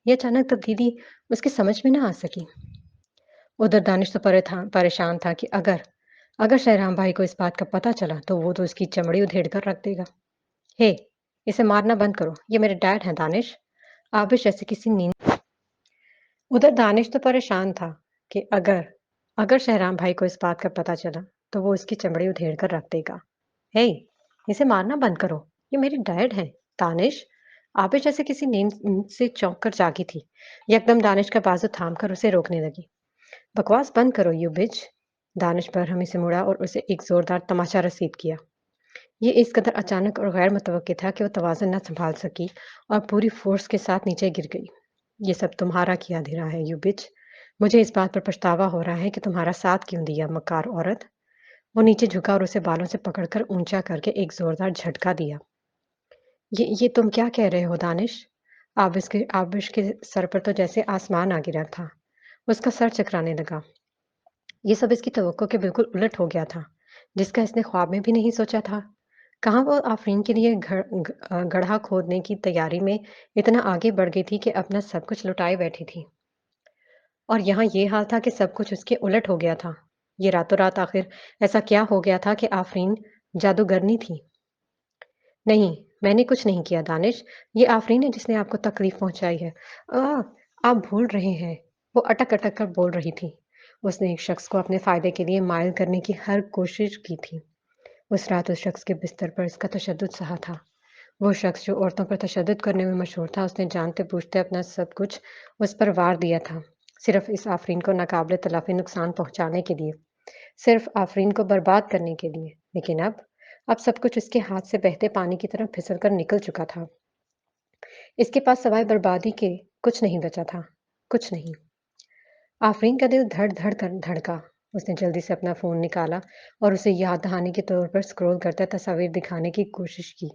یہ اچانک تبدیلی اس کے سمجھ میں نہ آ سکی۔ ادھر دانش تو پریشان تھا کہ अगर शहराम भाई को इस बात का पता चला तो वो तो इसकी चमड़ी उधेड़ कर रख देगा। हे, इसे मारना बंद करो, ये मेरे डैड हैं दानिश। आबिश जैसे किसी नींद। उधर दानिश तो परेशान था कि अगर अगर शहराम भाई को इस बात का पता चला तो वो उसकी चमड़ी उधेड़ कर रख देगा। हे, इसे मारना बंद करो, ये मेरे डैड हैं दानिश। आबिश जैसे किसी नींद नींद से चौंक कर जागी थी। यकदम दानिश का बाजू थाम कर उसे रोकने लगी। बकवास बंद करो यू बिच। दानिश पर हमें से मुड़ा और उसे एक जोरदार तमाचा रसीद किया। ये इस कदर अचानक और गैर मुतवक्की था कि वो तवाज़ुन न सँभाल सकी और पूरी फ़ोर्स के साथ नीचे गिर गई। ये सब तुम्हारा किया धरा है यू बिच। मुझे इस बात पर पछतावा हो रहा है कि तुम्हारा साथ क्यों दिया मक्कार औरत। वो नीचे झुका और उसे बालों से पकड़कर ऊँचा करके एक ज़ोरदार झटका दिया। ये तुम क्या कह रहे हो दानिश? आबिश के सर पर तो जैसे आसमान आ गिरा था। उसका सर चकराने लगा। ये सब इसकी तवक्को के बिल्कुल उलट हो गया था, जिसका इसने ख्वाब में भी नहीं सोचा था। कहाँ वो आफ़रीन के लिए गड्ढा खोदने की तैयारी में इतना आगे बढ़ गई थी कि अपना सब कुछ लुटाए बैठी थी। और यहाँ ये हाल था कि सब कुछ उसके उलट हो गया था। ये रातों-रात आखिर ऐसा क्या हो गया था कि आफ़रीन जादूगरनी थी? नहीं, मैंने कुछ नहीं किया दानिश। ये आफ़रीन है जिसने आपको तकलीफ़ पहुँचाई है। आप भूल रहे हैं। वो अटक-अटक कर बोल रही थी। उसने एक शख़्स को अपने फ़ायदे के लिए मायल करने की हर कोशिश की थी। उस रात उस शख़्स के बिस्तर पर इसका तशद्दुद सहा था। वो शख़्स जो औरतों पर तशद्दुद करने में मशहूर था, उसने जानते-बूझते अपना सब कुछ उस पर वार दिया था। सिर्फ़ इस आफ़रीन को नाक़ाबिले तलाफ़ी नुकसान पहुँचाने के लिए। सिर्फ़ आफ़रीन को बर्बाद करने के लिए। लेकिन अब सब कुछ उसके हाथ से बहते पानी की तरह फिसल कर निकल चुका था। इसके पास सवाए बर्बादी के कुछ नहीं बचा था। कुछ नहीं। आफ़रीन का दिल धड़-धड़ कर धड़का। उसने जल्दी से अपना फ़ोन निकाला और उसे याद दहानी के तौर पर स्क्रॉल करता तस्वीर दिखाने की कोशिश की।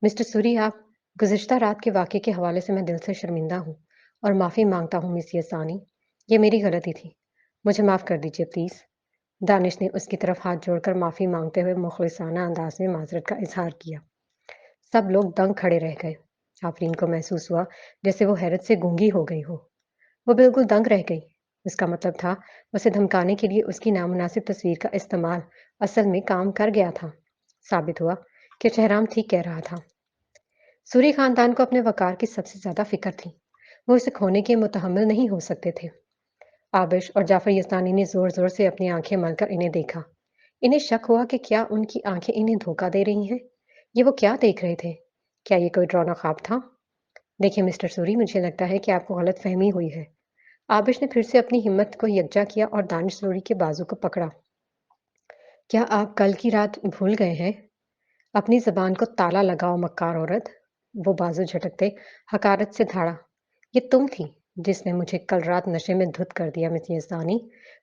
मिस्टर सूरी आप गुज़िश्ता रात के वाक़ये के हवाले से मैं दिल से शर्मिंदा हूँ और माफ़ी माँगता हूँ मिस यासानी। ये मेरी गलती थी। मुझे माफ़ कर दीजिए प्लीज़। दानिश ने उसकी तरफ हाथ जोड़कर माफ़ी माँगते हुए मुख़लिसाना अंदाज़ में माज़रत का इज़हार किया। सब लोग दंग खड़े रह गए। आफ़रीन को महसूस हुआ जैसे वो हैरत से गूंगी हो गई हो। वो बिल्कुल दंग रह गई। इसका मतलब था उसे धमकाने के लिए उसकी नामुनासिब तस्वीर का इस्तेमाल असल में काम कर गया था। साबित हुआ कि शहराम ठीक कह रहा था। सूरी खानदान को अपने वक़ार की सबसे ज़्यादा फ़िक्र थी। वो इसे खोने के मुतहम्मिल नहीं हो सकते थे। आबिश और जाफ़र यज़दानी ने ज़ोर-ज़ोर से अपनी आँखें मलकर इन्हें देखा। इन्हें शक हुआ कि क्या उनकी आँखें इन्हें धोखा दे रही हैं? ये वो क्या देख रहे थे? क्या ये कोई डरावना ख्वाब था? देखिए मिस्टर सूरी मुझे लगता है कि आपको गलतफ़हमी हुई है। आबिश ने फिर से अपनी हिम्मत को यकजा किया और दानिश सूरी के बाजू को पकड़ा। क्या आप कल की रात भूल गए हैं? अपनी ज़बान को ताला लगाओ मक्कार औरत। वो बाजू झटकते हकारत से धाड़ा। ये तुम थी जिसने मुझे कल रात नशे में धुत कर दिया मिस यज़दानी।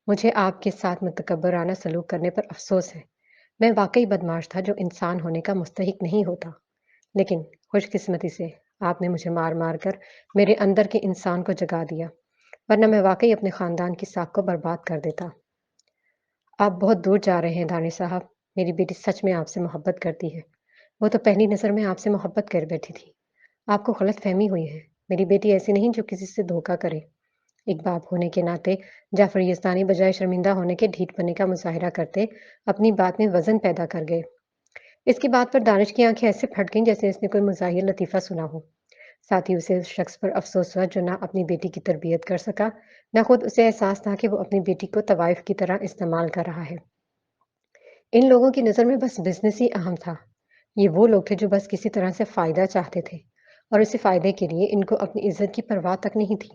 मुझे आपके साथ मुतकब्बराना सलूक करने पर अफ़सोस है। मैं वाक़ई बदमाश था जो इंसान होने का मुस्तहिक नहीं होता। लेकिन खुशकिस्मती से आपने मुझे मार-मार कर मेरे अंदर के इंसान को जगा दिया, वरना मैं वाक़ई अपने ख़ानदान की साख को बर्बाद कर देता। आप बहुत दूर जा रहे हैं दानिश साहब। मेरी बेटी सच में आपसे मोहब्बत करती है। वो तो पहली नज़र में आपसे मोहब्बत कर बैठी थी। आपको गलतफ़हमी हुई है। मेरी बेटी ऐसी नहीं जो किसी से धोखा करे। एक बाप होने के नाते जाफ़र यज़दानी बजाय शर्मिंदा होने के ढीठपने का मुज़ाहिरा करते अपनी बात में वज़न पैदा कर गए। इसकी बात पर दानिश की आंखें ऐसे फट गईं जैसे इसने कोई मज़ाहिर लतीफ़ा सुना हो। साथ ही उसे उस शख्स पर अफ़सोस हुआ जो ना अपनी बेटी की तरबियत कर सका, ना खुद उसे एहसास था कि वो अपनी बेटी को तवाइफ की तरह इस्तेमाल कर रहा है। इन लोगों की नज़र में बस बिज़नेस ही अहम था। ये वो लोग थे जो बस किसी तरह से फ़ायदा चाहते थे और इसी फ़ायदे के लिए इनको अपनी इज़्ज़त की परवाह तक नहीं थी।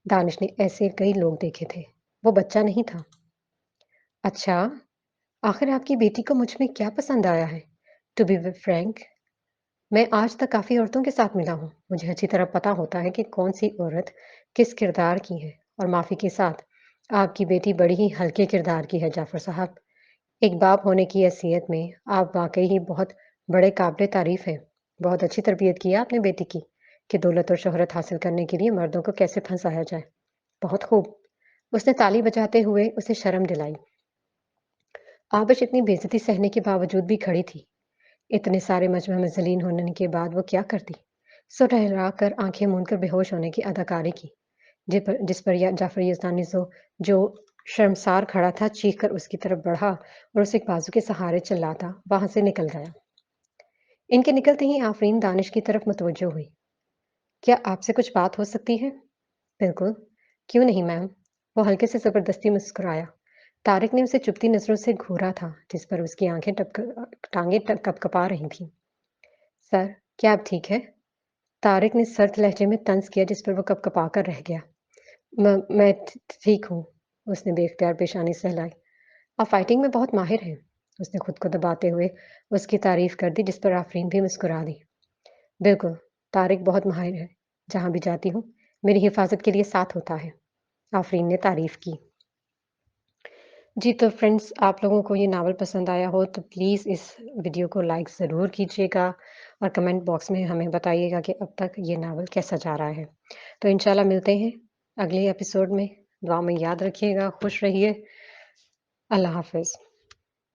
दानिश ने ऐसे कई लोग देखे थे। वो बच्चा नहीं था। अच्छा, आखिर आपकी बेटी को मुझ में क्या पसंद आया है? टू बी फ्रैंक मैं आज तक काफ़ी औरतों के साथ मिला हूँ। मुझे अच्छी तरह पता होता है कि कौन-सी औरत किस किरदार की है और माफ़ी के साथ, आपकी बेटी बड़ी ही हल्के किरदार की है जाफ़र साहब। एक बाप होने की हैसियत में आप वाक़ई ही बहुत बड़े काबिल तारीफ़ हैं। बहुत अच्छी तरबियत की है आपने बेटी की, कि दौलत और शोहरत हासिल करने के लिए मर्दों को कैसे फंसाया जाए। बहुत खूब। उसने ताली बजाते हुए उसे शर्म दिलाई। आबिश इतनी बेइज़्ज़ती सहने के बावजूद भी खड़ी थी। इतने सारे मजमे में ज़लील होने के बाद वो क्या करती? सो टहला कर आँखें मूंद कर बेहोश होने की अदाकारी की, जिस पर जाफ़र यज़दानी जो शर्मसार खड़ा था, चीख कर उसकी तरफ बढ़ा और उसे एक बाजू के सहारे चिल्लाता वहां से निकल गया। इनके निकलते ही आफरीन दानिश की तरफ मुतवज्जो हुई। क्या आपसे कुछ बात हो सकती है? बिल्कुल। क्यों नहीं मैम? वो हल्के से जबरदस्ती मुस्कुराया। तारिक ने उसे चुभती नजरों से घूरा था, जिस पर उसकी टांगें कपकपा रही थीं। सर, क्या आप ठीक है? तारिक ने सर्द लहजे में तंज किया, जिस पर वो कपकपा कर रह गया। मैं ठीक हूँ, उसने बेख्तियार पेशानी सहलाई। आप फाइटिंग में बहुत माहिर हैं। उसने खुद को दबाते हुए उसकी तारीफ कर दी, जिस पर आफरीन भी मुस्कुरा दी। बिल्कुल, तारिक बहुत माहिर है। जहाँ भी जाती हूँ, मेरी हिफाजत के लिए साथ होता है। आफरीन ने तारीफ की। जी, तो फ्रेंड्स, आप लोगों को ये नावल पसंद आया हो तो प्लीज़ इस वीडियो को लाइक ज़रूर कीजिएगा और कमेंट बॉक्स में हमें बताइएगा कि अब तक ये नावल कैसा जा रहा है। तो इंशाल्लाह मिलते हैं अगले एपिसोड में। दुआ में याद रखिएगा, खुश रहिए। अल्लाह हाफ़िज़।